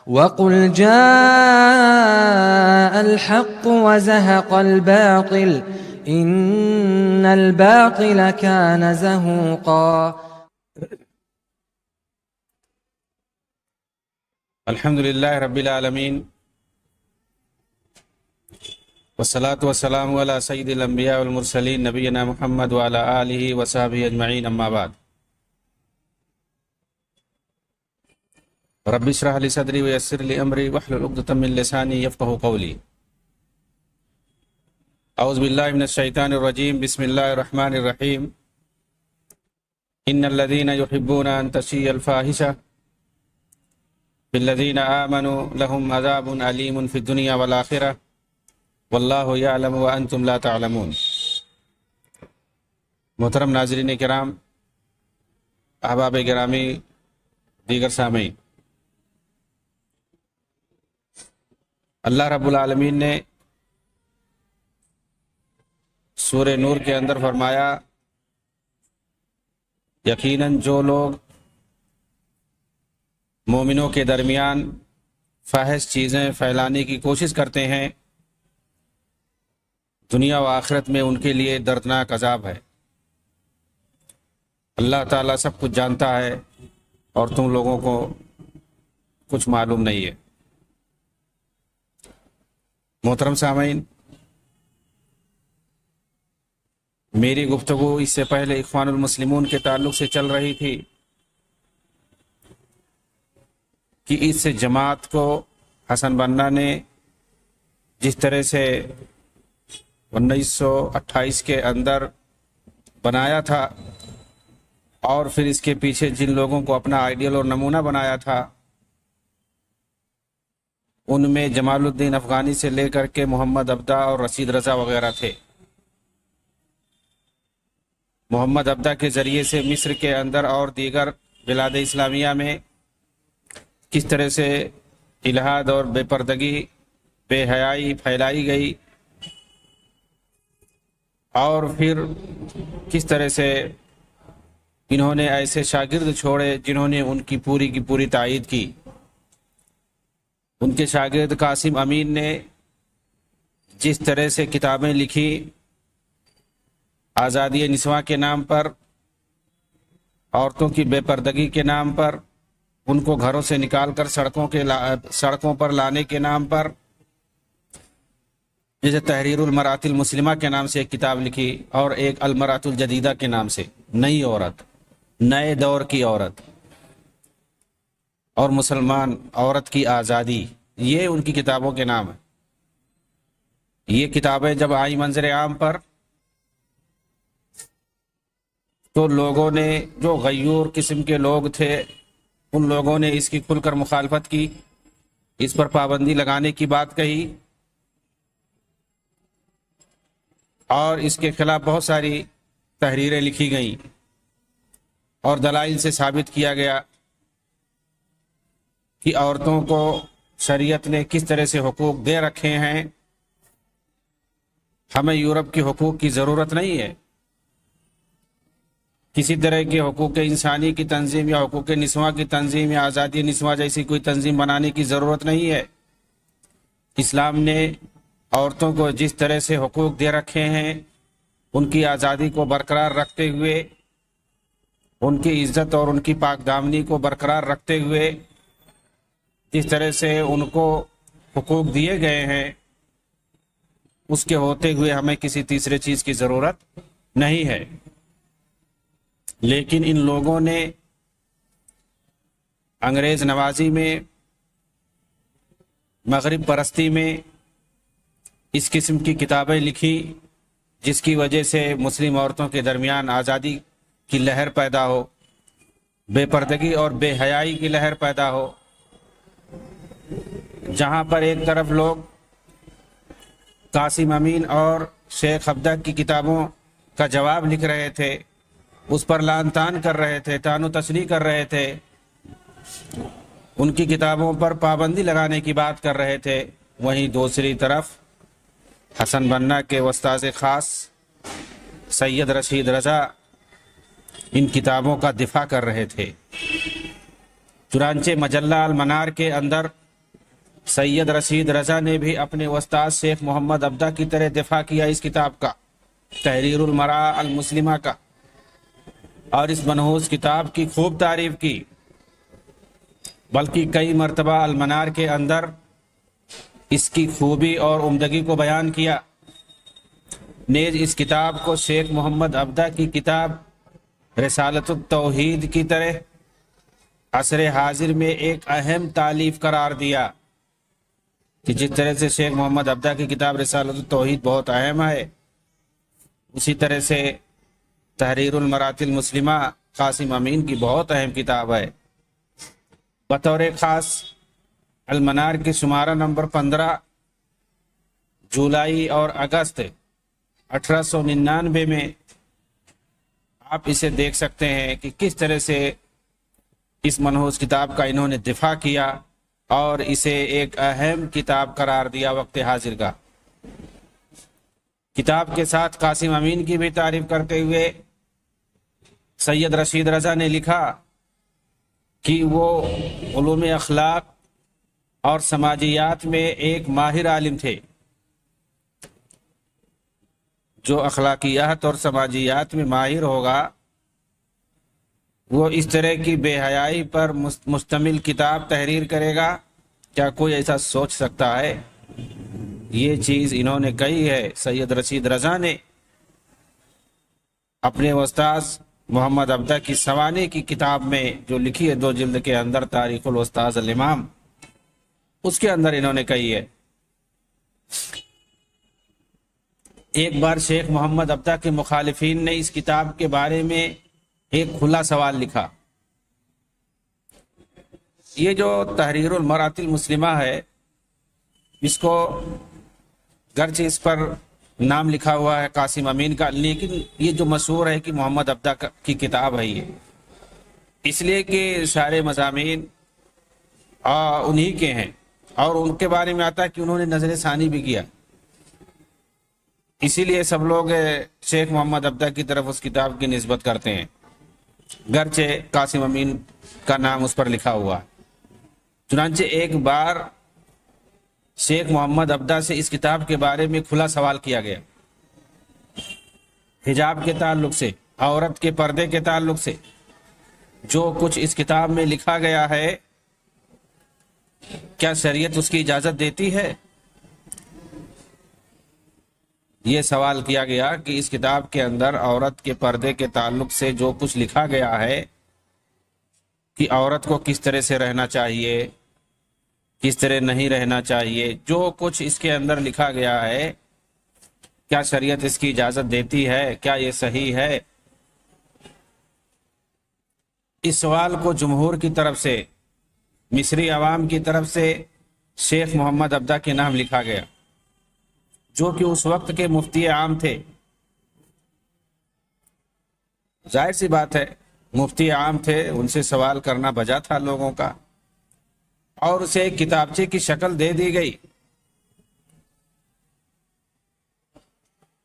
وَقُلْ جَاءَ الْحَقُّ وَزَهَقَ الْبَاطِلُ إِنَّ الْبَاطِلَ كَانَ زَهُوقًا۔ الحمدللہ رب العالمین، والصلاة والسلام علی سید الانبیاء والمرسلین نبینا محمد وعلی آلہ وصحبہ اجمعین، اما بعد۔ رب اشرح لی صدری ویسر لی امری واحلل عقدۃ من لسانی یفقہوا قولی۔ اعوذ باللہ من الشیطان الرجیم، بسم اللہ الرحمن الرحیم۔ ان الذین یحبون ان تشیع الفاحشہ بالذین آمنوا لهم عذاب علیم فی الدنیا والآخرہ واللہ یعلم وانتم لا تعلمون۔ محترم ناظرین کرام، احباب گرامی، دیگر سامعین، اللہ رب العالمین نے سورہ نور کے اندر فرمایا، یقیناً جو لوگ مومنوں کے درمیان فاحش چیزیں پھیلانے کی کوشش کرتے ہیں، دنیا و آخرت میں ان کے لیے دردناک عذاب ہے۔ اللہ تعالیٰ سب کچھ جانتا ہے اور تم لوگوں کو کچھ معلوم نہیں ہے۔ محترم سامعین، میری گفتگو اس سے پہلے اخوان المسلمون کے تعلق سے چل رہی تھی کہ اس جماعت کو حسن بنا نے جس طرح سے 1928 کے اندر بنایا تھا اور پھر اس کے پیچھے جن لوگوں کو اپنا آئیڈیل اور نمونہ بنایا تھا، ان میں جمال الدین افغانی سے لے کر کے محمد عبدہ اور رشید رضا وغیرہ تھے۔ محمد عبدہ کے ذریعے سے مصر کے اندر اور دیگر بلاد اسلامیہ میں کس طرح سے الحاد اور بے پردگی، بے حیائی پھیلائی گئی، اور پھر کس طرح سے انہوں نے ایسے شاگرد چھوڑے جنہوں نے ان کی پوری تائید کی۔ ان کے شاگرد قاسم امین نے جس طرح سے کتابیں لکھی آزادی نسواں کے نام پر، عورتوں کی بے پردگی کے نام پر، ان کو گھروں سے نکال کر سڑکوں پر لانے کے نام پر، جیسے تحریر المرأۃ المسلمہ کے نام سے ایک کتاب لکھی اور ایک المرأۃ الجدیدہ کے نام سے، نئی عورت، نئے دور کی عورت اور مسلمان عورت کی آزادی، یہ ان کی کتابوں کے نام ہیں۔ یہ کتابیں جب آئی منظر عام پر تو لوگوں نے، جو غیور قسم کے لوگ تھے، ان لوگوں نے اس کی کھل کر مخالفت کی، اس پر پابندی لگانے کی بات کہی اور اس کے خلاف بہت ساری تحریریں لکھی گئیں اور دلائل سے ثابت کیا گیا کہ عورتوں کو شریعت نے کس طرح سے حقوق دے رکھے ہیں۔ ہمیں یورپ کے حقوق کی ضرورت نہیں ہے، کسی طرح کے حقوق انسانی کی تنظیم یا حقوق نسواں کی تنظیم یا آزادی نسواں جیسی کوئی تنظیم بنانے کی ضرورت نہیں ہے۔ اسلام نے عورتوں کو جس طرح سے حقوق دے رکھے ہیں، ان کی آزادی کو برقرار رکھتے ہوئے، ان کی عزت اور ان کی پاک دامنی کو برقرار رکھتے ہوئے، جس طرح سے ان کو حقوق دیے گئے ہیں، اس کے ہوتے ہوئے ہمیں کسی تیسرے چیز کی ضرورت نہیں ہے۔ لیکن ان لوگوں نے انگریز نوازی میں، مغرب پرستی میں اس قسم کی کتابیں لکھی جس کی وجہ سے مسلم عورتوں کے درمیان آزادی کی لہر پیدا ہو، بے پردگی اور بے حیائی کی لہر پیدا ہو۔ جہاں پر ایک طرف لوگ قاسم امین اور شیخ عبدہ کی کتابوں کا جواب لکھ رہے تھے، اس پر لعن طعن کر رہے تھے، طعن و تشریح کر رہے تھے، ان کی کتابوں پر پابندی لگانے کی بات کر رہے تھے، وہیں دوسری طرف حسن بنا کے استاذ خاص سید رشید رضا ان کتابوں کا دفاع کر رہے تھے۔ چنانچہ مجلہ المنار کے اندر سید رشید رضا نے بھی اپنے استاد شیخ محمد ابدا کی طرح دفاع کیا اس کتاب کا، تحریر المراء المسلمہ کا، اور اس منحوس کتاب کی خوب تعریف کی، بلکہ کئی مرتبہ المنار کے اندر اس کی خوبی اور عمدگی کو بیان کیا۔ نیز اس کتاب کو شیخ محمد ابدا کی کتاب رسالۃ التوحید کی طرح عصر حاضر میں ایک اہم تالیف قرار دیا، کہ جس طرح سے شیخ محمد ابدا کی کتاب رسالۃ التوحید بہت اہم ہے، اسی طرح سے تحریر المراۃ المسلمہ قاسم امین کی بہت اہم کتاب ہے۔ بطور خاص المنار کی شمارہ نمبر 15 جولائی اور اگست 1899 میں آپ اسے دیکھ سکتے ہیں کہ کس طرح سے اس منحوس کتاب کا انہوں نے دفاع کیا اور اسے ایک اہم کتاب قرار دیا وقت حاضر کا۔ کتاب کے ساتھ قاسم امین کی بھی تعریف کرتے ہوئے سید رشید رضا نے لکھا کہ وہ علوم اخلاق اور سماجیات میں ایک ماہر عالم تھے، جو اخلاقیات اور سماجیات میں ماہر ہوگا وہ اس طرح کی بے حیائی پر مشتمل کتاب تحریر کرے گا؟ کیا کوئی ایسا سوچ سکتا ہے؟ یہ چیز انہوں نے کہی ہے سید رشید رضا نے اپنے استاد محمد ابدا کی سوانح کی کتاب میں جو لکھی ہے 2 جلد کے اندر، تاریخ الاستاذ الامام، اس کے اندر انہوں نے کہی ہے۔ ایک بار شیخ محمد ابدا کے مخالفین نے اس کتاب کے بارے میں ایک کھلا سوال لکھا۔ یہ جو تحریر المراۃ المسلمہ ہے، اس کو گرچہ اس پر نام لکھا ہوا ہے قاسم امین کا، لیکن یہ جو مشہور ہے کہ محمد ابدا کی کتاب ہے، یہ اس لیے کہ سارے مضامین انہی کے ہیں اور ان کے بارے میں آتا ہے کہ انہوں نے نظر ثانی بھی کیا، اسی لیے سب لوگ شیخ محمد ابدا کی طرف اس کتاب کی نسبت کرتے ہیں، گرچہ قاسم امین کا نام اس پر لکھا ہوا۔ چنانچہ ایک بار شیخ محمد ابدا سے اس کتاب کے بارے میں کھلا سوال کیا گیا، حجاب کے تعلق سے، عورت کے پردے کے تعلق سے، جو کچھ اس کتاب میں لکھا گیا ہے کیا شریعت اس کی اجازت دیتی ہے؟ یہ سوال کیا گیا کہ اس کتاب کے اندر عورت کے پردے کے تعلق سے جو کچھ لکھا گیا ہے کہ عورت کو کس طرح سے رہنا چاہیے، کس طرح نہیں رہنا چاہیے، جو کچھ اس کے اندر لکھا گیا ہے کیا شریعت اس کی اجازت دیتی ہے؟ کیا یہ صحیح ہے؟ اس سوال کو جمہور کی طرف سے، مصری عوام کی طرف سے شیخ محمد ابدا کے نام لکھا گیا، جو کہ اس وقت کے مفتی عام تھے۔ ظاہر سی بات ہے، مفتی عام تھے، ان سے سوال کرنا بجا تھا لوگوں کا، اور اسے ایک کتابچے کی شکل دے دی گئی،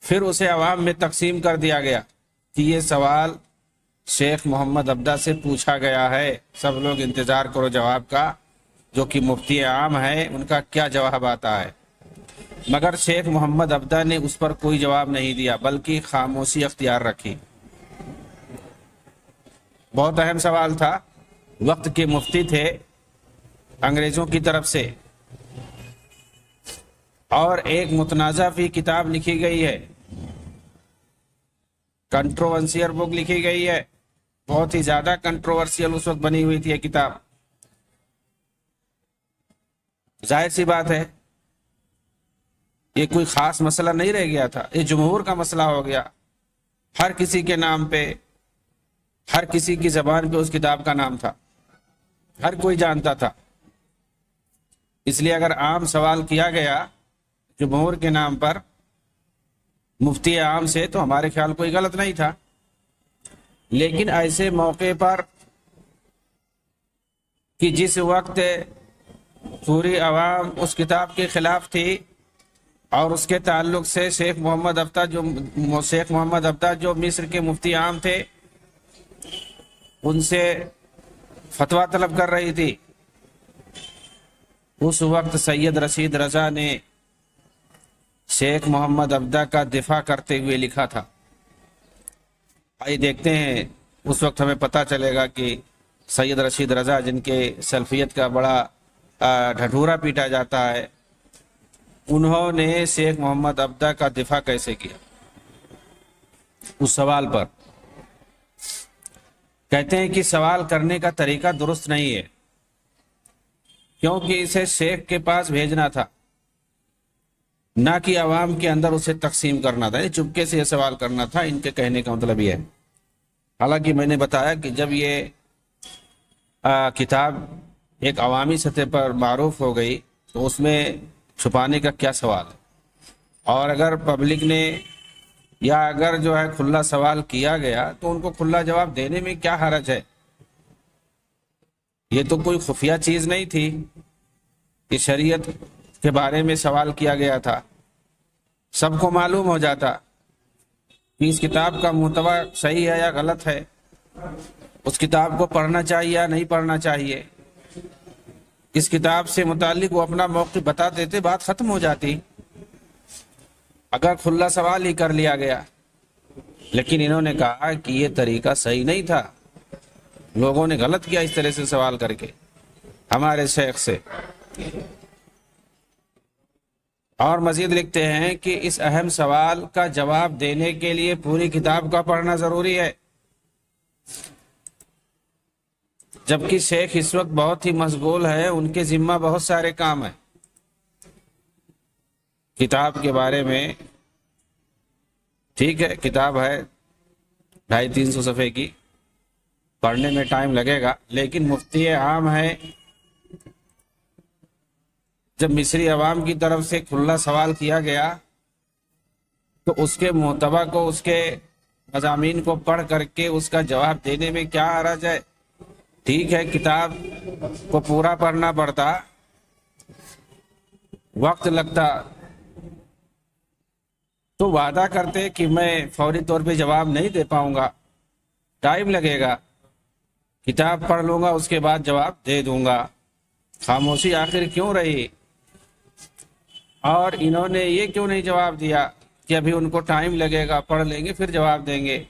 پھر اسے عوام میں تقسیم کر دیا گیا کہ یہ سوال شیخ محمد ابدا سے پوچھا گیا ہے، سب لوگ انتظار کرو جواب کا، جو کہ مفتی عام ہے ان کا کیا جواب آتا ہے۔ مگر شیخ محمد ابدا نے اس پر کوئی جواب نہیں دیا، بلکہ خاموشی اختیار رکھی۔ بہت اہم سوال تھا، وقت کے مفتی تھے انگریزوں کی طرف سے، اور ایک متنازع فی کتاب لکھی گئی ہے، کنٹروورسیل بک لکھی گئی ہے، بہت ہی زیادہ کنٹروورسیل اس وقت بنی ہوئی تھی یہ کتاب۔ ظاہر سی بات ہے یہ کوئی خاص مسئلہ نہیں رہ گیا تھا، یہ جمہور کا مسئلہ ہو گیا، ہر کسی کے نام پہ، ہر کسی کی زبان پہ اس کتاب کا نام تھا، ہر کوئی جانتا تھا۔ اس لیے اگر عام سوال کیا گیا جمہور کے نام پر مفتی عام سے تو ہمارے خیال کوئی غلط نہیں تھا، لیکن ایسے موقع پر کہ جس وقت پوری عوام اس کتاب کے خلاف تھی اور اس کے تعلق سے شیخ محمد ابدا جو مصر کے مفتی عام تھے ان سے فتویٰ طلب کر رہی تھی، اس وقت سید رشید رضا نے شیخ محمد عبدہ کا دفاع کرتے ہوئے لکھا تھا. آئیے دیکھتے ہیں، اس وقت ہمیں پتہ چلے گا کہ سید رشید رضا جن کے سلفیت کا بڑا ڈھڈورا پیٹا جاتا ہے، انہوں نے شیخ محمد عبدہ کا دفاع کیسے کیا. اس سوال پر کہتے ہیں کہ سوال کرنے کا طریقہ درست نہیں ہے، کیونکہ اسے شیخ کے پاس بھیجنا تھا، نہ کہ عوام کے اندر اسے تقسیم کرنا تھا. چپکے سے یہ سوال کرنا تھا. ان کے کہنے کا مطلب یہ ہے. حالانکہ میں نے بتایا کہ جب یہ کتاب ایک عوامی سطح پر معروف ہو گئی تو اس میں چھپانے کا کیا سوال ہے. اور اگر پبلک نے یا اگر جو ہے کھلا سوال کیا گیا تو ان کو کھلا جواب دینے میں کیا حرج ہے. یہ تو کوئی خفیہ چیز نہیں تھی کہ شریعت کے بارے میں سوال کیا گیا تھا. سب کو معلوم ہو جاتا کہ اس کتاب کا محتوا صحیح ہے یا غلط ہے، اس کتاب کو پڑھنا چاہیے یا نہیں پڑھنا چاہیے. اس کتاب سے متعلق وہ اپنا موقف بتا دیتے، بات ختم ہو جاتی اگر کھلا سوال ہی کر لیا گیا. لیکن انہوں نے کہا کہ یہ طریقہ صحیح نہیں تھا، لوگوں نے غلط کیا اس طرح سے سوال کر کے ہمارے شیخ سے. اور مزید لکھتے ہیں کہ اس اہم سوال کا جواب دینے کے لیے پوری کتاب کا پڑھنا ضروری ہے، جبکہ شیخ اس وقت بہت ہی مشغول ہے، ان کے ذمہ بہت سارے کام ہیں. کتاب کے بارے میں ٹھیک ہے، کتاب ہے 250-300 صفحے کی، پڑھنے میں ٹائم لگے گا، لیکن مفتی عام ہے. جب مصری عوام کی طرف سے کھلا سوال کیا گیا تو اس کے محتوا کو، اس کے مضامین کو پڑھ کر کے اس کا جواب دینے میں کیا حرج ہے. ٹھیک ہے، کتاب کو پورا پڑھنا پڑتا، وقت لگتا، تو وعدہ کرتے کہ میں فوری طور پہ جواب نہیں دے پاؤں گا، ٹائم لگے گا، کتاب پڑھ لوں گا اس کے بعد جواب دے دوں گا. خاموشی آخر کیوں رہی؟ اور انہوں نے یہ کیوں نہیں جواب دیا کہ ابھی ان کو ٹائم لگے گا، پڑھ لیں گے پھر جواب دیں گے.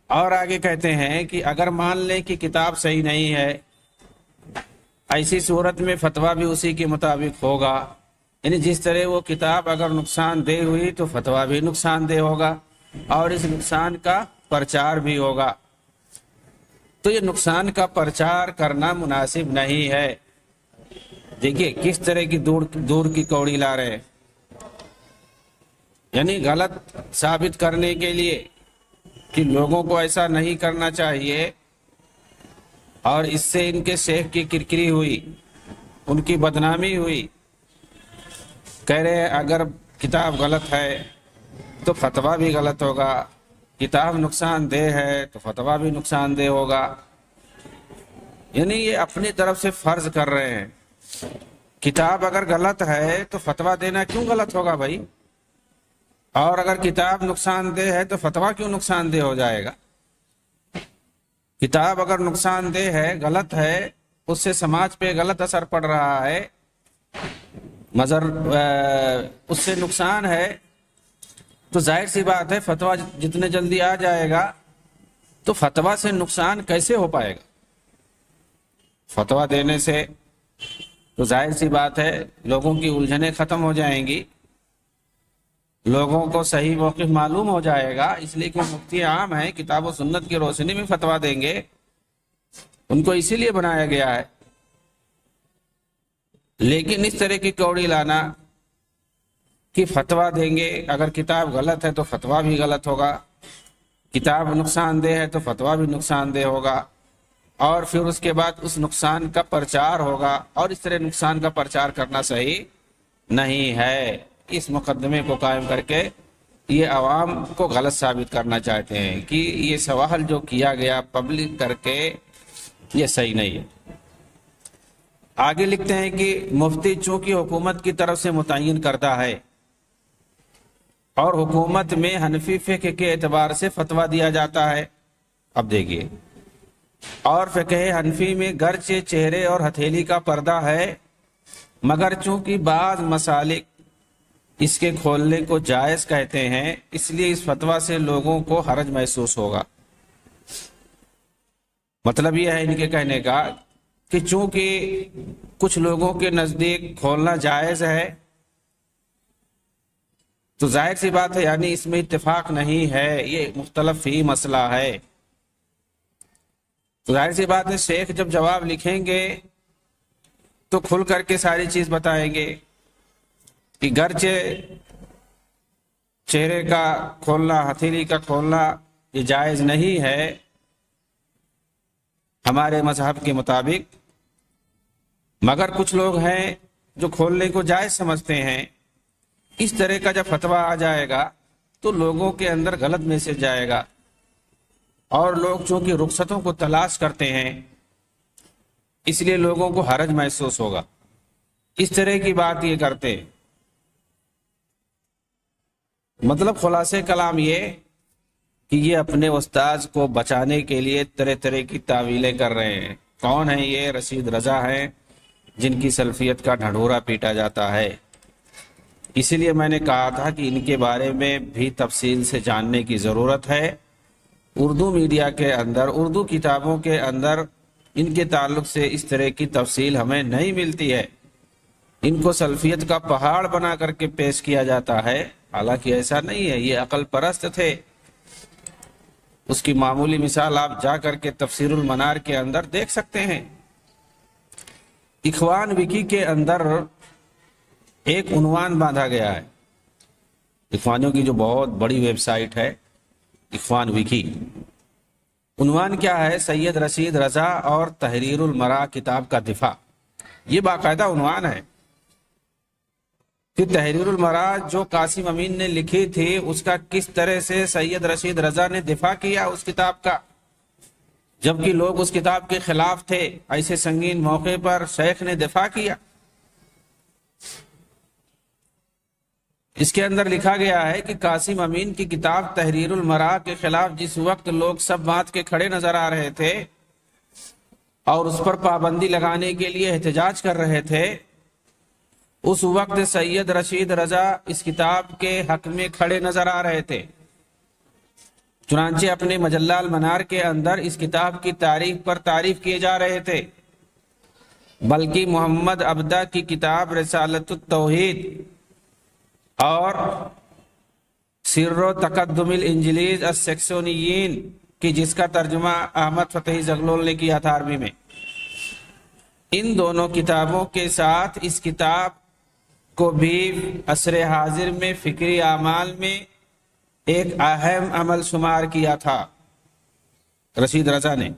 اور آگے کہتے ہیں کہ اگر مان لیں کہ کتاب صحیح نہیں ہے، ایسی صورت میں فتویٰ بھی اسی کے مطابق ہوگا. یعنی جس طرح وہ کتاب اگر نقصان دہ ہوئی تو فتویٰ بھی نقصان دہ ہوگا، اور اس نقصان کا پرچار بھی ہوگا. تو یہ نقصان کا پرچار کرنا مناسب نہیں ہے. دیکھیے کس طرح کی دور کی کوڑی لا رہے ہیں. یعنی غلط ثابت کرنے کے لیے کہ لوگوں کو ایسا نہیں کرنا چاہیے، اور اس سے ان کے شیخ کی کرکری ہوئی، ان کی بدنامی ہوئی. کہہ رہے ہیں اگر کتاب غلط ہے تو فتویٰ بھی غلط ہوگا، کتاب نقصان دہ ہے تو فتویٰ بھی نقصان دہ ہوگا. یعنی یہ اپنی طرف سے فرض کر رہے ہیں. کتاب اگر غلط ہے تو فتویٰ دینا کیوں غلط ہوگا بھائی؟ اور اگر کتاب نقصان دہ ہے تو فتویٰ کیوں نقصان دہ ہو جائے گا؟ کتاب اگر نقصان دہ ہے، غلط ہے، اس سے سماج پہ غلط اثر پڑ رہا ہے، اس سے نقصان ہے، تو ظاہر سی بات ہے فتویٰ جتنے جلدی آ جائے گا تو فتویٰ سے نقصان کیسے ہو پائے گا؟ فتویٰ دینے سے تو ظاہر سی بات ہے لوگوں کی الجھنیں ختم ہو جائیں گی، لوگوں کو صحیح موقف معلوم ہو جائے گا. اس لیے کہ مفتی عام ہے، کتاب و سنت کی روشنی میں فتویٰ دیں گے، ان کو اسی لیے بنایا گیا ہے. لیکن اس طرح کی کوڑی لانا کہ فتویٰ دیں گے، اگر کتاب غلط ہے تو فتویٰ بھی غلط ہوگا، کتاب نقصان دہ ہے تو فتویٰ بھی نقصان دہ ہوگا، اور پھر اس کے بعد اس نقصان کا پرچار ہوگا، اور اس طرح نقصان کا پرچار کرنا صحیح نہیں ہے. اس مقدمے کو قائم کر کے یہ عوام کو غلط ثابت کرنا چاہتے ہیں کہ یہ سوال جو کیا گیا پبلک کر کے یہ صحیح نہیں ہے. آگے لکھتے ہیں کہ مفتی چونکہ حکومت کی طرف سے متعین کردہ ہے اور حکومت میں حنفی فقہ کے اعتبار سے فتویٰ دیا جاتا ہے. اب دیکھیے اور فقہ حنفی میں گرچہ چہرے اور ہتھیلی کا پردہ ہے، مگر چونکہ بعض مسالک اس کے کھولنے کو جائز کہتے ہیں، اس لیے اس فتویٰ سے لوگوں کو حرج محسوس ہوگا۔ مطلب یہ ہے ان کے کہنے کا کہ چونکہ کچھ لوگوں کے نزدیک کھولنا جائز ہے، تو ظاہر سی بات ہے یعنی اس میں اتفاق نہیں ہے، یہ مختلف ہی مسئلہ ہے۔ تو ظاہر سی بات ہے شیخ جب جواب لکھیں گے تو کھل کر کے ساری چیز بتائیں گے کہ گرچہ چہرے کا کھولنا، ہتھیلی کا کھولنا یہ جائز نہیں ہے ہمارے مذہب کے مطابق، مگر کچھ لوگ ہیں جو کھولنے کو جائز سمجھتے ہیں۔ اس طرح کا جب فتویٰ آ جائے گا تو لوگوں کے اندر غلط میسج جائے گا، اور لوگ چونکہ رخصتوں کو تلاش کرتے ہیں اس لیے لوگوں کو حرج محسوس ہوگا، اس طرح کی بات یہ کرتے ہیں۔ مطلب خلاصے کلام یہ کہ یہ اپنے استاذ کو بچانے کے لیے طرح طرح کی تعویلیں کر رہے ہیں۔ کون ہیں یہ؟ رشید رضا ہیں، جن کی سلفیت کا ڈھنڈورا پیٹا جاتا ہے۔ اسی لیے میں نے کہا تھا کہ ان کے بارے میں بھی تفصیل سے جاننے کی ضرورت ہے۔ اردو میڈیا کے اندر، اردو کتابوں کے اندر ان کے تعلق سے اس طرح کی تفصیل ہمیں نہیں ملتی ہے۔ ان کو سلفیت کا پہاڑ بنا کر کے پیش کیا جاتا ہے، حالانکہ ایسا نہیں ہے، یہ عقل پرست تھے۔ اس کی معمولی مثال آپ جا کر کے تفسیر المنار کے اندر دیکھ سکتے ہیں۔ اخوان وکی کے اندر ایک عنوان باندھا گیا ہے، اخوانیوں کی جو بہت بڑی ویب سائٹ ہے اخوان وکی۔ عنوان کیا ہے؟ سید رشید رضا اور تحریر المرا کتاب کا دفاع۔ یہ باقاعدہ عنوان ہے کہ تحریر المرا جو قاسم امین نے لکھی تھی اس کا کس طرح سے سید رشید رضا نے دفاع کیا اس کتاب کا، جبکہ لوگ اس کتاب کے خلاف تھے۔ ایسے سنگین موقع پر شیخ نے دفاع کیا۔ اس کے اندر لکھا گیا ہے کہ قاسم امین کی کتاب تحریر المرا کے خلاف جس وقت لوگ سب بات کے کھڑے نظر آ رہے تھے اور اس پر پابندی لگانے کے لیے احتجاج کر رہے تھے، اس وقت سید رشید رضا اس کتاب کے حق میں کھڑے نظر آ رہے تھے۔ چنانچہ اپنے مجلہ المنار کے اندر اس کتاب کی تعریف پر تعریف کیے جا رہے تھے، بلکہ محمد عبدہ کی کتاب رسالت التوحید اور سر و تقدم الانجلیز السیکسونیین کی، جس کا ترجمہ احمد فتحی زغلول نے کیا تھا عربی میں، ان دونوں کتابوں کے ساتھ اس کتاب کو بھی عصر حاضر میں فکری اعمال میں ایک اہم عمل شمار کیا تھا رشید رضا نے۔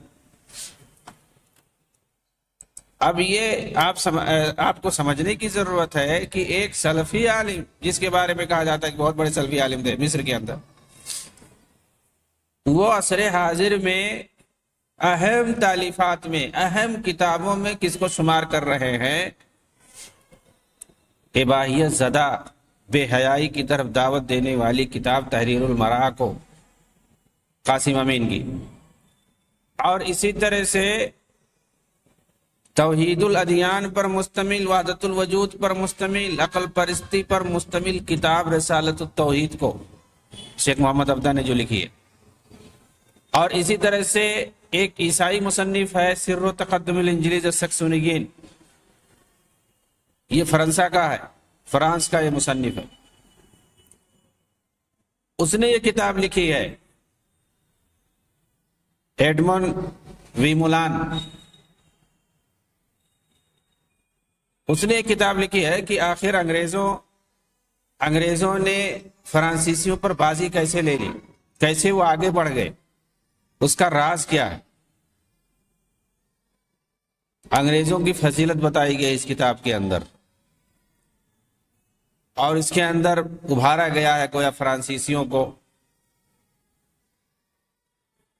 اب یہ آپ کو سمجھنے کی ضرورت ہے کہ ایک سلفی عالم، جس کے بارے میں کہا جاتا ہے کہ بہت بڑے سلفی عالم تھے مصر کے اندر، وہ عصر حاضر میں اہم تالیفات میں، اہم کتابوں میں کس کو شمار کر رہے ہیں؟ اباحیت زدہ بے حیائی کی طرف دعوت دینے والی کتاب تحریر المرا کو، قاسم امین کی، اور اسی طرح سے توحید الادیان پر مشتمل، وحدت الوجود پر مشتمل، عقل پرستی پر مشتمل کتاب رسالت التوحید کو شیخ محمد عبدہ نے جو لکھی ہے، اور اسی طرح سے ایک عیسائی مصنف ہے سر و تقدم الانجلیز السیکسونیین، یہ فرانسا کا ہے، فرانس کا یہ مصنف ہے، اس نے یہ کتاب لکھی ہے، ایڈمن ویمولان، اس نے ایک کتاب لکھی ہے کہ آخر انگریزوں نے فرانسیسیوں پر بازی کیسے لے لی، کیسے وہ آگے بڑھ گئے، اس کا راز کیا ہے۔ انگریزوں کی فضیلت بتائی گئی اس کتاب کے اندر، اور اس کے اندر ابھارا گیا ہے گویا فرانسیسیوں کو۔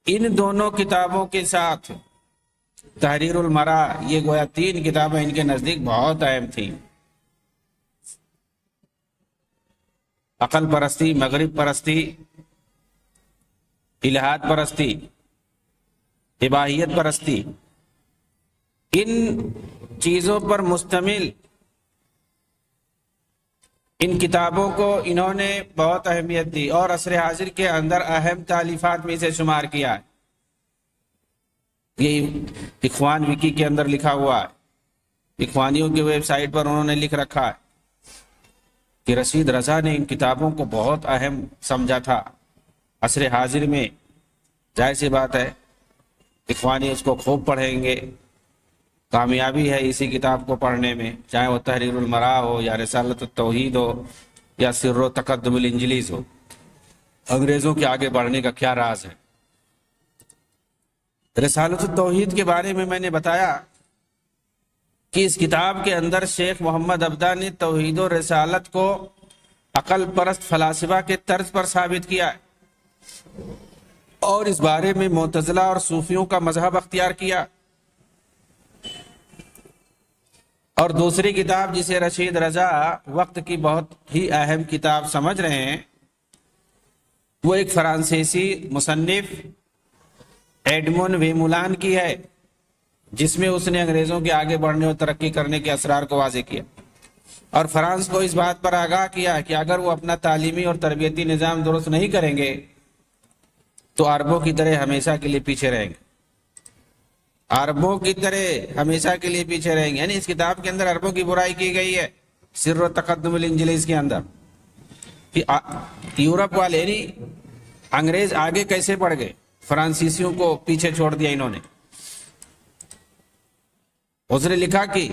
ان دونوں کتابوں کے ساتھ تحریر المرا، یہ گویا تین کتابیں ان کے نزدیک بہت اہم تھیں۔ عقل پرستی، مغرب پرستی، الہاد پرستی، اباحیت پرستی، ان چیزوں پر مشتمل ان کتابوں کو انہوں نے بہت اہمیت دی اور عصر حاضر کے اندر اہم تالیفات میں سے شمار کیا ہے۔ یہ اخوان وکی کے اندر لکھا ہوا ہے، اخوانیوں کی ویب سائٹ پر انہوں نے لکھ رکھا ہے کہ رشید رضا نے ان کتابوں کو بہت اہم سمجھا تھا عصر حاضر میں۔ ظاہر سی بات ہے اخوانی اس کو خوب پڑھیں گے، کامیابی ہے اسی کتاب کو پڑھنے میں، چاہے وہ تحریر المراء ہو یا رسالۃ التوحید ہو یا سر و تقدم الانجلیز ہو۔ انگریزوں کے آگے بڑھنے کا کیا راز ہے؟ رسالۃ التوحید کے بارے میں نے بتایا کہ اس کتاب کے اندر شیخ محمد عبدہ نے توحید و رسالت کو عقل پرست فلاسفہ کے طرز پر ثابت کیا ہے اور اس بارے میں معتزلہ اور صوفیوں کا مذہب اختیار کیا۔ اور دوسری کتاب جسے رشید رضا وقت کی بہت ہی اہم کتاب سمجھ رہے ہیں، وہ ایک فرانسیسی مصنف ایڈمون ویمولان کی ہے، جس میں اس نے انگریزوں کے آگے بڑھنے اور ترقی کرنے کے اسرار کو واضح کیا اور فرانس کو اس بات پر آگاہ کیا کہ اگر وہ اپنا تعلیمی اور تربیتی نظام درست نہیں کریں گے تو عربوں کی طرح ہمیشہ کے لیے پیچھے رہیں گے، عربوں کی طرح ہمیشہ کے لیے پیچھے رہیں گے۔ یعنی اس کتاب کے اندر عربوں کی برائی کی گئی ہے، سر و تقدم الانجلیز کے اندر، کہ یورپ والے یعنی انگریز آگے کیسے بڑھ گئے، فرانسیسیوں کو پیچھے چھوڑ دیا انہوں نے۔ اس نے لکھا کہ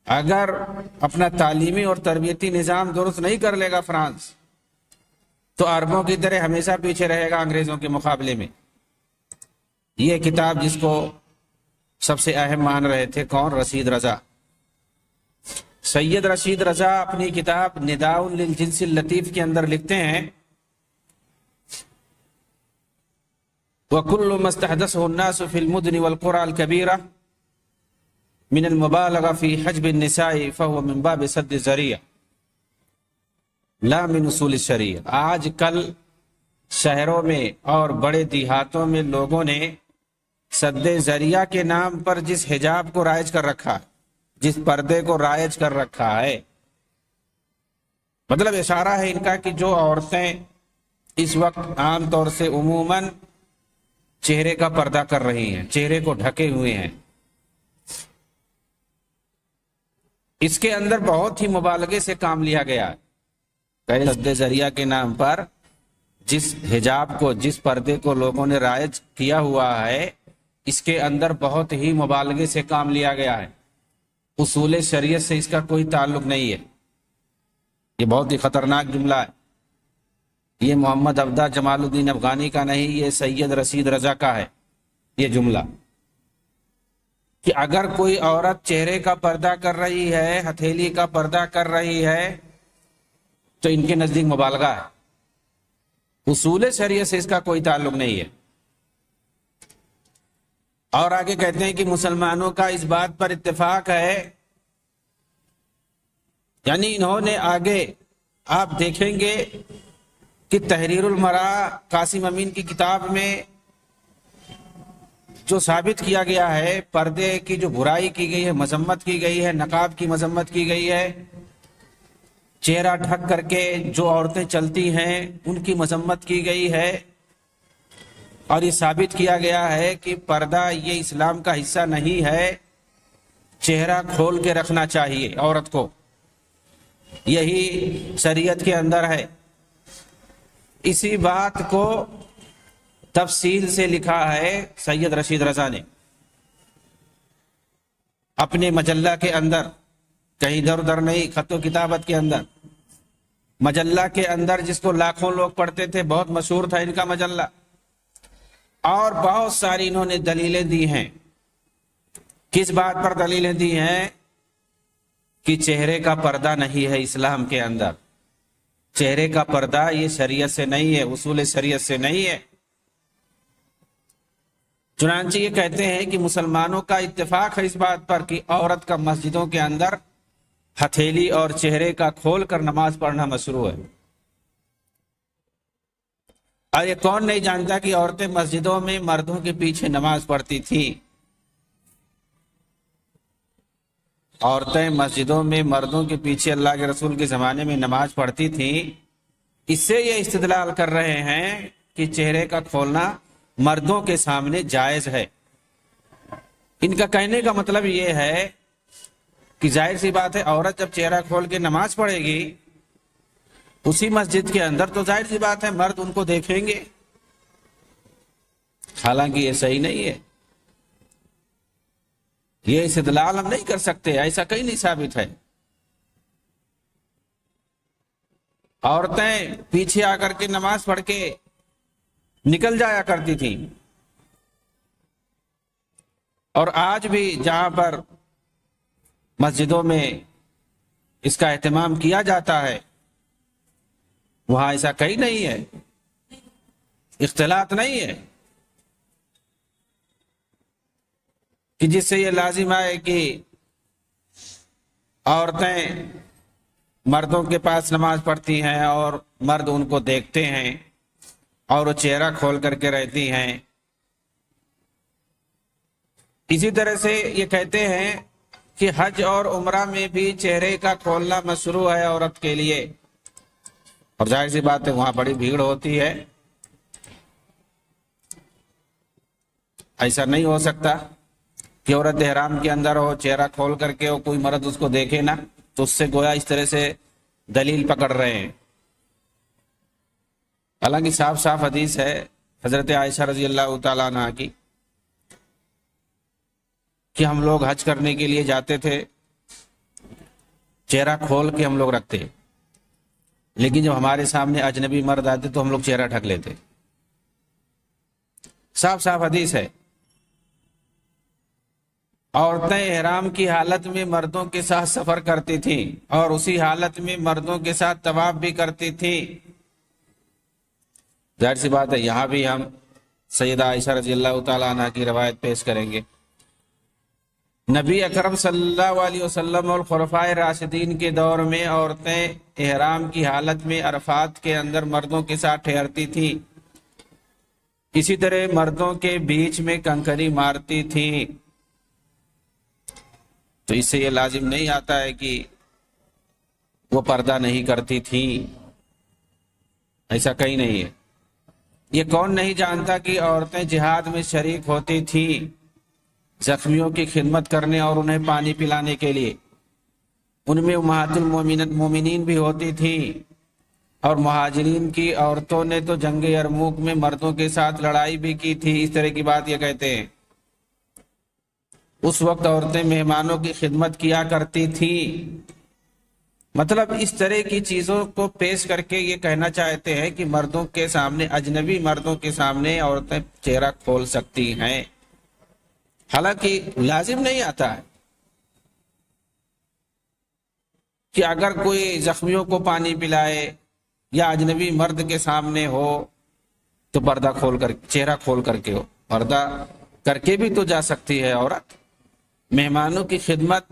اگر اپنا تعلیمی اور تربیتی نظام درست نہیں کر لے گا فرانس تو عربوں کی طرح ہمیشہ پیچھے رہے گا انگریزوں کے مقابلے میں۔ یہ کتاب جس کو سب سے اہم مان رہے تھے کون؟ رشید رضا۔ سید رشید رضا اپنی کتاب نداء للجنس اللطیف کے اندر لکھتے ہیں وَكُلُّ مَا اسْتَحْدَثَهُ النَّاسُ فِي الْمُدْنِ وَالْقُرَى الْكَبِيرَةِ مِنَ الْمُبَالَغَةِ فِي حَجْبِ النِّسَاءِ فَهُوَ مِنْ بَابِ سَدِّ الذَّرِيعَةِ لَا مِنْ اُصُولِ الشَّرِيعَةِ۔ آج کل شہروں میں اور بڑے دیہاتوں میں لوگوں نے سد ذریعہ کے نام پر جس حجاب کو رائج کر رکھا ہے، جس پردے کو رائج کر رکھا ہے، مطلب اشارہ ہے ان کا کہ جو عورتیں اس وقت عام طور سے عموماً چہرے کا پردہ کر رہی ہیں، چہرے کو ڈھکے ہوئے ہیں، اس کے اندر بہت ہی مبالغے سے کام لیا گیا ہے۔ سد ذریعہ کے نام پر جس حجاب کو، جس پردے کو لوگوں نے رائج کیا ہوا ہے، اس کے اندر بہت ہی مبالغے سے کام لیا گیا ہے، اصول شریعت سے اس کا کوئی تعلق نہیں ہے۔ یہ بہت ہی خطرناک جملہ ہے، یہ محمد عبدہ جمال الدین افغانی کا نہیں، یہ سید رشید رضا کا ہے یہ جملہ، کہ اگر کوئی عورت چہرے کا پردہ کر رہی ہے، ہتھیلی کا پردہ کر رہی ہے تو ان کے نزدیک مبالغہ ہے، اصول شریعت سے اس کا کوئی تعلق نہیں ہے۔ اور آگے کہتے ہیں کہ مسلمانوں کا اس بات پر اتفاق ہے، یعنی انہوں نے آگے آپ دیکھیں گے کہ تحریر المراء قاسم امین کی کتاب میں جو ثابت کیا گیا ہے، پردے کی جو برائی کی گئی ہے، مذمت کی گئی ہے، نقاب کی مذمت کی گئی ہے، چہرہ ڈھک کر کے جو عورتیں چلتی ہیں ان کی مذمت کی گئی ہے، اور یہ ثابت کیا گیا ہے کہ پردہ یہ اسلام کا حصہ نہیں ہے، چہرہ کھول کے رکھنا چاہیے عورت کو، یہی شریعت کے اندر ہے۔ اسی بات کو تفصیل سے لکھا ہے سید رشید رضا نے اپنے مجلہ کے اندر، کہیں ادھر ادھر نہیں، خط و کتابت کے اندر، مجلہ کے اندر جس کو لاکھوں لوگ پڑھتے تھے، بہت مشہور تھا ان کا مجلہ، اور بہت ساری انہوں نے دلیلیں دی ہیں۔ کس بات پر دلیلیں دی ہیں؟ کہ چہرے کا پردہ نہیں ہے اسلام کے اندر، چہرے کا پردہ یہ شریعت سے نہیں ہے، اصول شریعت سے نہیں ہے۔ چنانچہ یہ کہتے ہیں کہ مسلمانوں کا اتفاق ہے اس بات پر کہ عورت کا مسجدوں کے اندر ہتھیلی اور چہرے کا کھول کر نماز پڑھنا مشروع ہے۔ اور یہ کون نہیں جانتا کہ عورتیں مسجدوں میں مردوں کے پیچھے نماز پڑھتی تھیں؟ عورتیں مسجدوں میں مردوں کے پیچھے اللہ کے رسول کے زمانے میں نماز پڑھتی تھیں۔ اس سے یہ استدلال کر رہے ہیں کہ چہرے کا کھولنا مردوں کے سامنے جائز ہے۔ ان کا کہنے کا مطلب یہ ہے کہ ظاہر سی بات ہے، عورت جب چہرہ کھول کے نماز پڑھے گی اسی مسجد کے اندر، تو ظاہر سی بات ہے مرد ان کو دیکھیں گے۔ حالانکہ یہ صحیح نہیں ہے، یہ استدلال ہم نہیں کر سکتے، ایسا کہیں نہیں ثابت ہے۔ عورتیں پیچھے آ کر کے نماز پڑھ کے نکل جایا کرتی تھیں، اور آج بھی جہاں پر مسجدوں میں اس کا اہتمام کیا جاتا ہے وہاں ایسا کہیں نہیں ہے، اختلاط نہیں ہے کہ جس سے یہ لازم آئے کہ عورتیں مردوں کے پاس نماز پڑھتی ہیں اور مرد ان کو دیکھتے ہیں اور وہ چہرہ کھول کر کے رہتی ہیں۔ اسی طرح سے یہ کہتے ہیں کہ حج اور عمرہ میں بھی چہرے کا کھولنا مشروع ہے عورت کے لیے، اور ظاہر سی بات ہے وہاں بڑی بھیڑ ہوتی ہے، ایسا نہیں ہو سکتا کہ عورت احرام کے اندر ہو، چہرہ کھول کر کے ہو، کوئی مرد اس کو دیکھے نا، تو اس سے گویا اس طرح سے دلیل پکڑ رہے ہیں۔ حالانکہ صاف صاف حدیث ہے حضرت عائشہ رضی اللہ تعالیٰ عنہ کی کہ ہم لوگ حج کرنے کے لیے جاتے تھے، چہرہ کھول کے ہم لوگ رکھتے، لیکن جب ہمارے سامنے اجنبی مرد آتے تو ہم لوگ چہرہ ڈھک لیتے۔ صاف صاف حدیث ہے۔ عورتیں احرام کی حالت میں مردوں کے ساتھ سفر کرتی تھیں اور اسی حالت میں مردوں کے ساتھ طواف بھی کرتی تھیں۔ ظاہر سی بات ہے یہاں بھی ہم سیدہ عائشہ رضی اللہ تعالیٰ عنہ کی روایت پیش کریں گے۔ نبی اکرم صلی اللہ علیہ وسلم اور خلفائے راشدین کے دور میں عورتیں احرام کی حالت میں عرفات کے اندر مردوں کے ساتھ ٹھہرتی تھیں، اسی طرح مردوں کے بیچ میں کنکری مارتی تھیں۔ تو اس سے یہ لازم نہیں آتا ہے کہ وہ پردہ نہیں کرتی تھی، ایسا کہیں نہیں ہے۔ یہ کون نہیں جانتا کہ عورتیں جہاد میں شریک ہوتی تھیں، زخمیوں کی خدمت کرنے اور انہیں پانی پلانے کے لیے۔ ان میں امہات المومنین بھی ہوتی تھیں، اور مہاجرین کی عورتوں نے تو جنگ یرموک میں مردوں کے ساتھ لڑائی بھی کی تھی۔ اس طرح کی بات یہ کہتے ہیں۔ اس وقت عورتیں مہمانوں کی خدمت کیا کرتی تھیں۔ مطلب اس طرح کی چیزوں کو پیش کر کے یہ کہنا چاہتے ہیں کہ مردوں کے سامنے، اجنبی مردوں کے سامنے عورتیں چہرہ کھول سکتی ہیں، حالانکہ لازم نہیں آتا ہے کہ اگر کوئی زخمیوں کو پانی پلائے یا اجنبی مرد کے سامنے ہو تو پردہ کھول کر، چہرہ کھول کر کے ہو۔ پردہ کر کے بھی تو جا سکتی ہے عورت۔ مہمانوں کی خدمت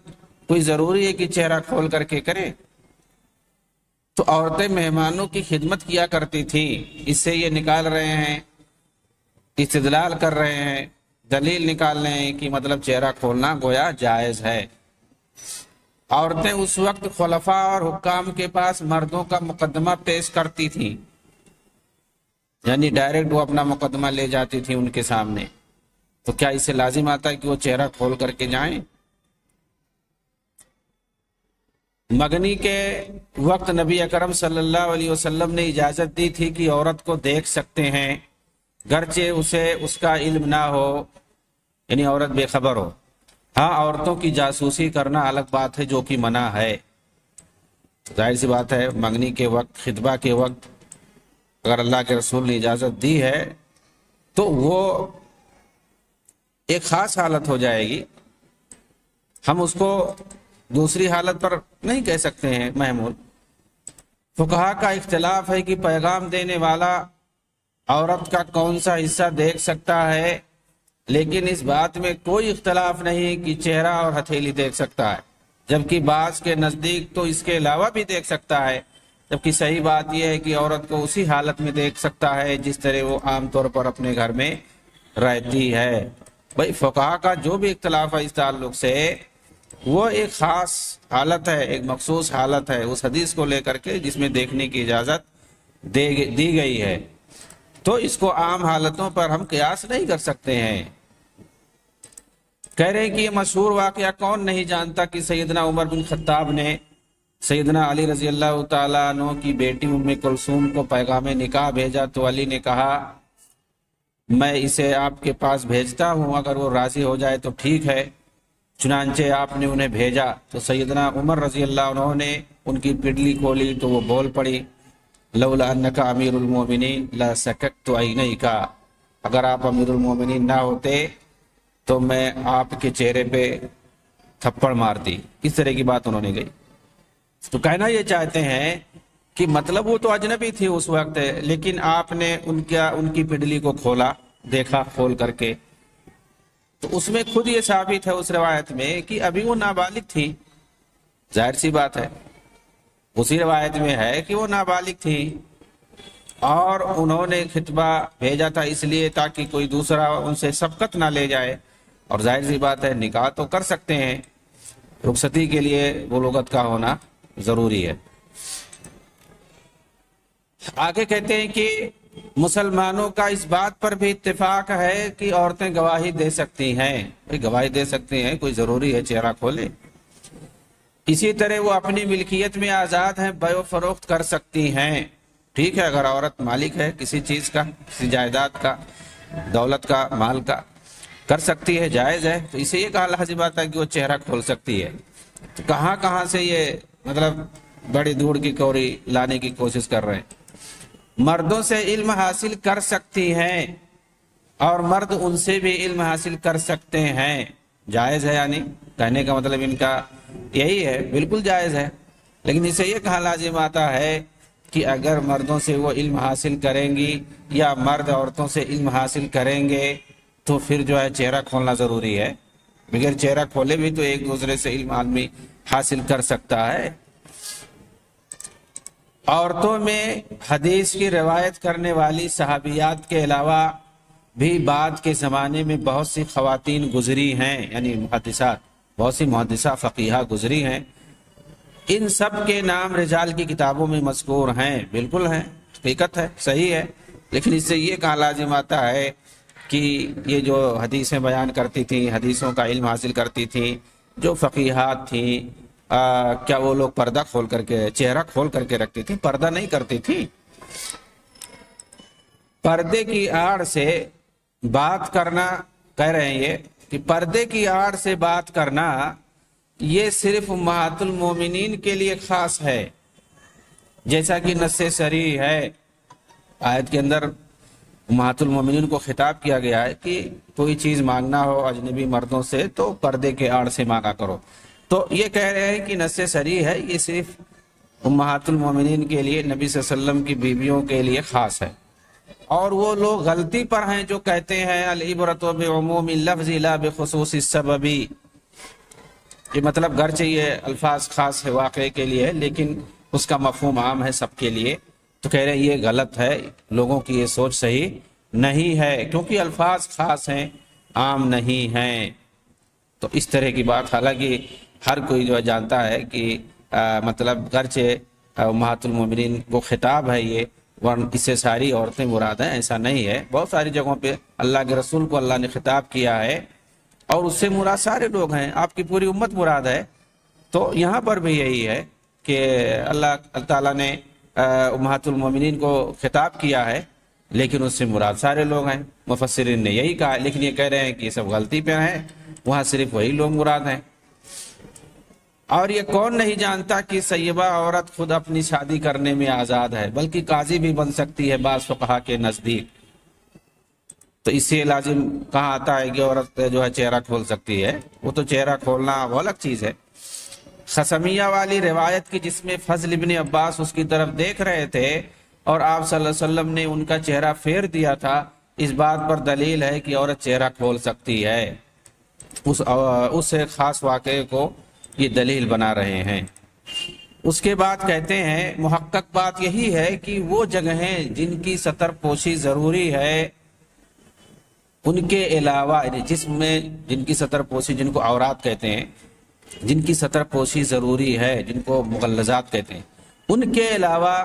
کوئی ضروری ہے کہ چہرہ کھول کر کے کرے؟ تو عورتیں مہمانوں کی خدمت کیا کرتی تھیں۔ اس سے یہ نکال رہے ہیں، استدلال کر رہے ہیں، دلیل نکال رہے ہیں کہ مطلب چہرہ کھولنا گویا جائز ہے۔ عورتیں اس وقت خلفاء اور حکام کے پاس مردوں کا مقدمہ پیش کرتی تھیں، یعنی ڈائریکٹ وہ اپنا مقدمہ لے جاتی تھی ان کے سامنے۔ تو کیا اس سے لازم آتا ہے کہ وہ چہرہ کھول کر کے جائیں؟ مگنی کے وقت نبی اکرم صلی اللہ علیہ وسلم نے اجازت دی تھی کہ عورت کو دیکھ سکتے ہیں، گرچہ اسے اس کا علم نہ ہو، یعنی عورت بے خبر ہو۔ ہاں، عورتوں کی جاسوسی کرنا الگ بات ہے جو کہ منع ہے۔ ظاہر سی بات ہے منگنی کے وقت، خطبہ کے وقت اگر اللہ کے رسول نے اجازت دی ہے تو وہ ایک خاص حالت ہو جائے گی، ہم اس کو دوسری حالت پر نہیں کہہ سکتے ہیں محمول۔ فقہا کا اختلاف ہے کہ پیغام دینے والا عورت کا کون سا حصہ دیکھ سکتا ہے، لیکن اس بات میں کوئی اختلاف نہیں کہ چہرہ اور ہتھیلی دیکھ سکتا ہے، جبکہ بعض کے نزدیک تو اس کے علاوہ بھی دیکھ سکتا ہے، جبکہ صحیح بات یہ ہے کہ عورت کو اسی حالت میں دیکھ سکتا ہے جس طرح وہ عام طور پر اپنے گھر میں رہتی ہے۔ بھائی فقہا کا جو بھی اختلاف ہے اس تعلق سے، وہ ایک خاص حالت ہے، ایک مخصوص حالت ہے اس حدیث کو لے کر کے جس میں دیکھنے کی اجازت دی گئی ہے، تو اس کو عام حالتوں پر ہم قیاس نہیں کر سکتے ہیں۔ کہہ رہے ہیں کہ یہ مشہور واقعہ کون نہیں جانتا کہ سیدنا عمر بن خطاب نے سیدنا علی رضی اللہ تعالیٰ عنہ کی بیٹی ام کلثوم کو پیغام نکاح بھیجا تو علی نے کہا میں اسے آپ کے پاس بھیجتا ہوں، اگر وہ راضی ہو جائے تو ٹھیک ہے۔ چنانچہ آپ نے انہیں بھیجا تو سیدنا عمر رضی اللہ عنہ نے ان کی پڈلی کھولی تو وہ بول پڑی لولا انک امیر المومنین لسککت عینیک، اگر آپ امیر المومنین نہ ہوتے تو میں آپ کے چہرے پہ تھپڑ مارتی۔ اس طرح کی بات انہوں نے کہی۔ تو کہنا یہ چاہتے ہیں کہ مطلب وہ تو اجنبی تھی اس وقت، لیکن آپ نے ان کی پڈلی کو کھولا، دیکھا کھول کر کے، تو اس میں خود یہ ثابت ہے اس روایت میں کہ ابھی وہ نابالغ تھی۔ ظاہر سی بات ہے، اسی روایت میں ہے کہ وہ نابالغ تھی اور انہوں نے خطبہ بھیجا تھا اس لیے تاکہ کوئی دوسرا ان سے سبقت نہ لے جائے، اور ظاہر سی بات ہے نکاح تو کر سکتے ہیں، رخصتی کے لیے بلوغت کا ہونا ضروری ہے۔ آگے کہتے ہیں کہ مسلمانوں کا اس بات پر بھی اتفاق ہے کہ عورتیں گواہی دے سکتی ہیں۔ گواہی دے سکتی ہیں، کوئی ضروری ہے چہرہ کھولے؟ اسی طرح وہ اپنی ملکیت میں آزاد ہیں، بیع و فروخت کر سکتی ہیں۔ ٹھیک ہے، اگر عورت مالک ہے کسی چیز کا، کسی جائیداد کا، دولت کا، مال کا، کر سکتی ہے، جائز ہے، تو اسے یہ کہا لازم بات ہے کہ وہ چہرہ کھول سکتی ہے۔ تو کہاں سے یہ مطلب بڑی دھوڑ کی کوری لانے کی کوشش کر رہے ہیں۔ مردوں سے علم حاصل کر سکتی ہیں اور مرد ان سے بھی علم حاصل کر سکتے ہیں، جائز ہے، یعنی کہنے کا مطلب ان کا یہی ہے، بالکل جائز ہے۔ لیکن اسے یہ کہا لازم آتا ہے کہ اگر مردوں سے وہ علم حاصل کریں گی یا مرد عورتوں سے علم حاصل کریں گے تو پھر جو ہے چہرہ کھولنا ضروری ہے۔ بغیر چہرہ کھولے بھی تو ایک دوسرے سے علم آدمی حاصل کر سکتا ہے۔ عورتوں میں حدیث کی روایت کرنے والی صحابیات کے علاوہ بھی بعد کے زمانے میں بہت سی خواتین گزری ہیں، یعنی محدثات، بہت سی محدثہ فقیہہ گزری ہیں۔ ان سب کے نام رجال کی کتابوں میں مذکور ہیں، بالکل ہیں، حقیقت ہے، صحیح ہے، لیکن اس سے یہ کہا لازم آتا ہے کہ یہ جو حدیثیں بیان کرتی تھیں، حدیثوں کا علم حاصل کرتی تھیں، جو فقیہات تھیں، کیا وہ لوگ پردہ کھول کر کے، چہرہ کھول کر کے رکھتی تھی؟ پردہ نہیں کرتی تھی۔ پردے کی آڑ سے بات کرنا، کہہ رہے ہیں یہ کہ پردے کی آڑ سے بات کرنا یہ صرف امہات المومنین کے لیے خاص ہے، جیسا کہ نص صریح ہے۔ آیت کے اندر امہات المومنین کو خطاب کیا گیا ہے کہ کوئی چیز مانگنا ہو اجنبی مردوں سے تو پردے کے آڑ سے مانگا کرو۔ تو یہ کہہ رہے ہیں کہ نص صریح ہے، یہ صرف امہات المومنین کے لیے، نبی صلی اللہ علیہ وسلم کی بیویوں کے لیے خاص ہے۔ اور وہ لوگ غلطی پر ہیں جو کہتے ہیں العبرۃ بعموم اللفظ لا بخصوص السبب، یہ مطلب گرچہ یہ الفاظ خاص ہے واقعے کے لیے لیکن اس کا مفہوم عام ہے سب کے لیے۔ تو کہہ رہے ہیں یہ غلط ہے، لوگوں کی یہ سوچ صحیح نہیں ہے، کیونکہ الفاظ خاص ہیں، عام نہیں ہیں۔ تو اس طرح کی بات، حالانکہ ہر کوئی جو جانتا ہے کہ مطلب گرچہ امہات المومنین کو خطاب ہے یہ، ورنہ اس سے ساری عورتیں مراد ہیں، ایسا نہیں ہے۔ بہت ساری جگہوں پہ اللہ کے رسول کو اللہ نے خطاب کیا ہے اور اس سے مراد سارے لوگ ہیں، آپ کی پوری امت مراد ہے۔ تو یہاں پر بھی یہی ہے کہ اللہ تعالیٰ نے امہات المومنین کو خطاب کیا ہے لیکن اس سے مراد سارے لوگ ہیں۔ مفسرین نے یہی کہا، لیکن یہ کہہ رہے ہیں کہ یہ سب غلطی پہ ہیں، وہاں صرف وہی لوگ مراد ہیں۔ اور یہ کون نہیں جانتا کہ سیبہ عورت خود اپنی شادی کرنے میں آزاد ہے، بلکہ قاضی بھی بن سکتی ہے بعض فقہا کے نزدیک۔ تو اس سے لازم کہاں آتا ہے کہ عورت جو ہے چہرہ کھول سکتی ہے؟ وہ تو چہرہ کھولنا وہ الگ چیز ہے۔ خصمیہ والی روایت کی جس میں فضل ابن عباس اس کی طرف دیکھ رہے تھے اور آپ صلی اللہ علیہ وسلم نے ان کا چہرہ پھیر دیا تھا، اس بات پر دلیل ہے کہ عورت چہرہ کھول سکتی ہے۔ اس خاص واقعے کو یہ دلیل بنا رہے ہیں۔ اس کے بعد کہتے ہیں محقق بات یہی ہے کہ وہ جگہیں جن کی ستر پوشی ضروری ہے ان کے علاوہ، یعنی جسم میں جن کی ستر پوشی، جن کو عورات کہتے ہیں، جن کی ستر پوشی ضروری ہے، جن کو مغلظات کہتے ہیں، ان کے علاوہ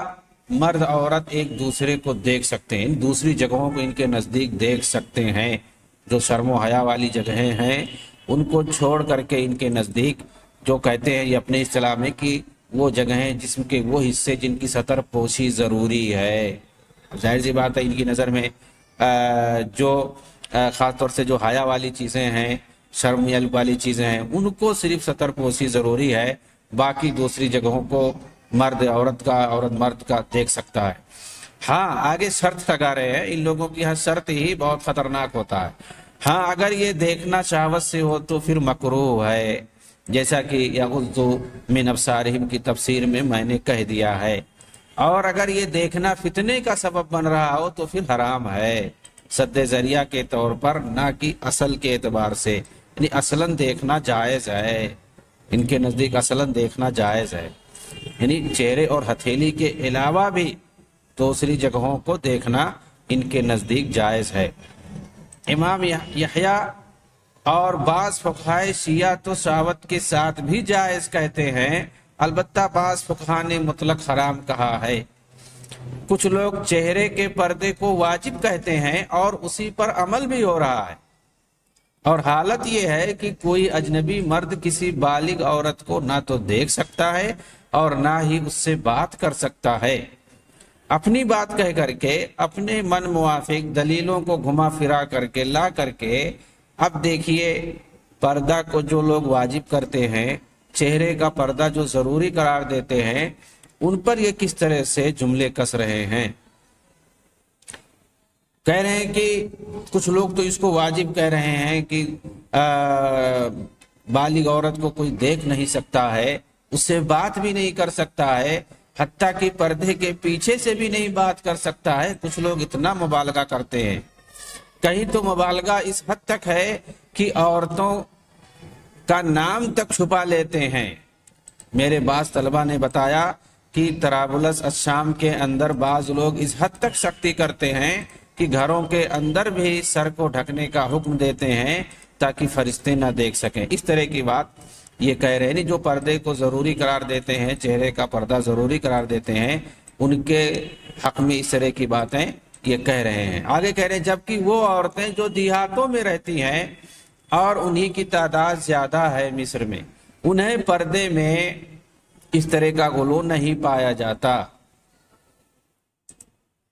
مرد عورت ایک دوسرے کو دیکھ سکتے ہیں، دوسری جگہوں کو ان کے نزدیک دیکھ سکتے ہیں۔ جو شرم و حیا والی جگہیں ہیں ان کو چھوڑ کر کے ان کے نزدیک جو کہتے ہیں یہ اپنے اصطلاح میں کہ وہ جگہیں جسم کے وہ حصے جن کی ستر پوشی ضروری ہے۔ ظاہر سی بات ہے ان کی نظر میں جو خاص طور سے جو حیا والی چیزیں ہیں، شرم والی چیزیں ہیں، ان کو صرف ستر پوشی ضروری ہے، باقی دوسری جگہوں کو مرد عورت کا، عورت مرد کا دیکھ سکتا ہے۔ ہاں آگے شرط لگا رہے ہیں، ان لوگوں کی ہر شرط ہی بہت خطرناک ہوتا ہے۔ ہاں اگر یہ دیکھنا شہوت سے ہو تو پھر مکروہ ہے، جیسا کہ یغضوا من ابصارہم کی تفسیر میں نے کہہ دیا ہے۔ اور اگر یہ دیکھنا فتنے کا سبب بن رہا ہو تو پھر حرام ہے، سد ذریعہ کے طور پر، نہ کہ اصل کے اعتبار سے، یعنی اصلاً دیکھنا جائز ہے، ان کے نزدیک اصلاً دیکھنا جائز ہے، یعنی چہرے اور ہتھیلی کے علاوہ بھی دوسری جگہوں کو دیکھنا ان کے نزدیک جائز ہے۔ امام یحییٰ اور بعض فقہائے شیعہ تو شہوت کے ساتھ بھی جائز کہتے ہیں، البتہ بعض فقہاء نے مطلق حرام کہا ہے۔ کچھ لوگ چہرے کے پردے کو واجب کہتے ہیں اور اسی پر عمل بھی ہو رہا ہے، اور حالت یہ ہے کہ کوئی اجنبی مرد کسی بالغ عورت کو نہ تو دیکھ سکتا ہے اور نہ ہی اس سے بات کر سکتا ہے۔ اپنی بات کہہ کر کے، اپنے من موافق دلیلوں کو گھما پھرا کر کے لا کر کے، اب دیکھیے پردہ کو جو لوگ واجب کرتے ہیں، چہرے کا پردہ جو ضروری قرار دیتے ہیں، ان پر یہ کس طرح سے جملے کس رہے ہیں۔ کہہ رہے ہیں کہ کچھ لوگ تو اس کو واجب کہہ رہے ہیں کہ بالغ عورت کو کوئی دیکھ نہیں سکتا ہے، اس سے بات بھی نہیں کر سکتا ہے، حتیٰ کہ پردے کے پیچھے سے بھی نہیں بات کر سکتا ہے۔ کچھ لوگ اتنا مبالغہ کرتے ہیں، کہیں تو مبالغہ اس حد تک ہے کہ عورتوں کا نام تک چھپا لیتے ہیں۔ میرے بعض طلبہ نے بتایا کہ طرابلس الشام کے اندر بعض لوگ اس حد تک سختی کرتے ہیں کہ گھروں کے اندر بھی سر کو ڈھکنے کا حکم دیتے ہیں تاکہ فرشتے نہ دیکھ سکیں۔ اس طرح کی بات یہ کہہ رہے ہیں، جو پردے کو ضروری قرار دیتے ہیں، چہرے کا پردہ ضروری قرار دیتے ہیں، ان کے حق میں اس طرح کی باتیں یہ کہہ رہے ہیں۔ آگے کہہ رہے ہیں جبکہ وہ عورتیں جو دیہاتوں میں رہتی ہیں اور انہی کی تعداد زیادہ ہے مصر میں، انہیں پردے میں اس طرح کا غلو نہیں پایا جاتا،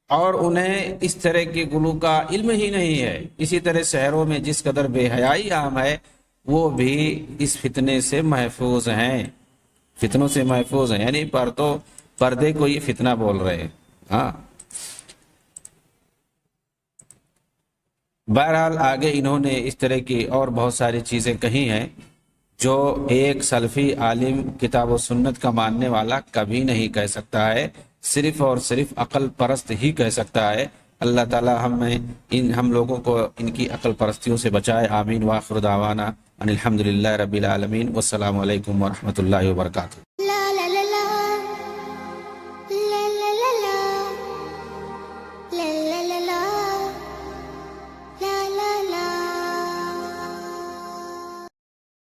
اور انہیں اس طرح کے غلو کا علم ہی نہیں ہے۔ اسی طرح شہروں میں جس قدر بے حیائی عام ہے، وہ بھی اس فتنے سے محفوظ ہیں، فتنوں سے محفوظ ہیں، یعنی پردے کو یہ فتنہ بول رہے ہیں۔ ہاں بہرحال آگے انہوں نے اس طرح کی اور بہت ساری چیزیں کہی ہیں جو ایک سلفی عالم کتاب و سنت کا ماننے والا کبھی نہیں کہہ سکتا ہے، صرف اور صرف عقل پرست ہی کہہ سکتا ہے۔ اللہ تعالی ہم لوگوں کو ان کی عقل پرستیوں سے بچائے، آمین۔ وآخر دعوانا ان الحمدللہ رب العالمین، والسلام علیکم ورحمۃ اللہ وبرکاتہ۔